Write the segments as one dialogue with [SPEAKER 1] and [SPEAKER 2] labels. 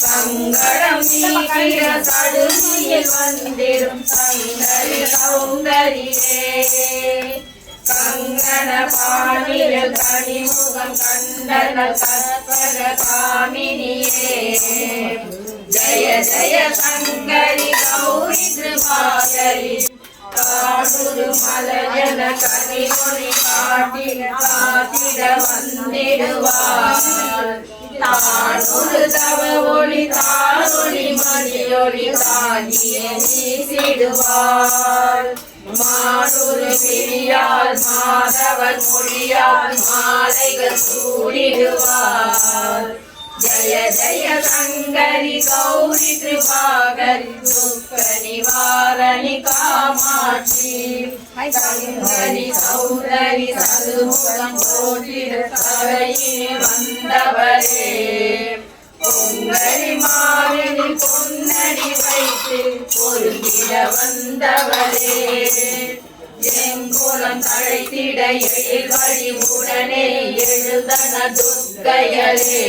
[SPEAKER 1] சங்கடம் நீக்கிய சடுதியில் வந்திடும் சங்கரி சௌந்தரியே கங்கண பாணியில் கனிமுகம் கண்டன கற்பக காமினியே ஜய ஜய சங்கரி கௌரி கிருபாகரி காடுரு மலஜன கனிமொழி காட்டிட வந்திடுவார் தானொரு தவ ஒளி தாரொளி மணியொளி தாகிய வீசிடுவார் மானொரு பிரியால் மாதவன் மொழியால் மாலைகள் சூடிடுவார் ஜய ஜய சங்கரி கௌரி கிருபாகரி துக்க நிவாரணி காமாட்சி சங்கரி சௌந்தரி சதுமுகம் போற்றிட சபையில் வந்தவரே பொங்கரி மாவினில் பொன்னடி வைத்து பொருந்திட வந்தவரே எங்குலம் தழைத்திட எழில் வழி உடனே எழுதன துர்க்கையரே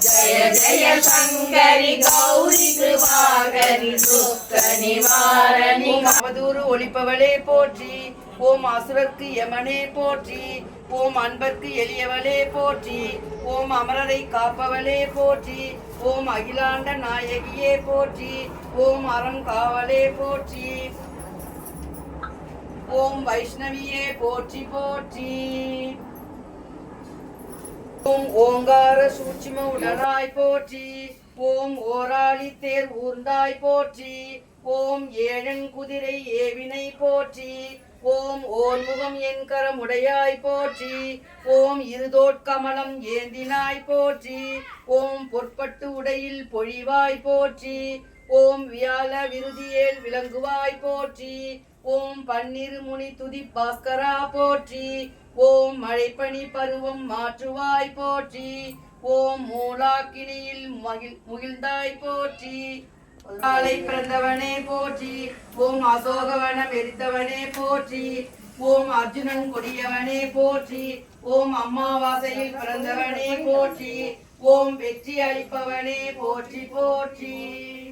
[SPEAKER 1] ஜய ஜய சங்கரி கௌரி கிருபாகரி துக்க நிவாரணி அவதூறு ஒளிப்பவளே போற்றி ஓம் அசுரர்க்கு யமனே போற்றி ஓம் அன்பர்க்கு எளியவளே போற்றி ஓம் அமரரை காப்பவளே போற்றி ஓம் அகிலாண்ட நாயகியே போற்றி ஓம் அறம் காவலே போற்றி ஓம் வைஷ்ணவியே போற்றி போற்றி ஓம் ஓங்கார சூட்சும உடனாய் போற்றி ஓம் ஓராளி தேர் ஊர்ந்தாய் போற்றி ஓம் ஏழன் குதிரை ஏவினை போற்றி ஓம் ஓர்முகம் என் கரமுடையாய் போற்றி ஓம் இருதோட்கமலம் ஏந்தினாய் போற்றி ஓம் பொற்பட்டு உடையில் பொழிவாய் போற்றி ஓம் வியாழ விருதியேல் விளங்குவாய் போற்றி ஓம் பன்னிரு முனி துதி பாஸ்கரா போற்றி ஓம் மழைப்பனி பருவம் மாற்றுவாய் போற்றி ஓம் மூலாக்கினியில் முகிழ்ந்தாய் போற்றி காலை பிறந்தவனே போற்றி ஓம் அசோகவனம் எரித்தவனே போற்றி ஓம் அர்ஜுனன் கொடியவனே போற்றி ஓம் அம்மாவாசையில் பிறந்தவனே போற்றி ஓம் வெற்றி அளிப்பவனே போற்றி போற்றி.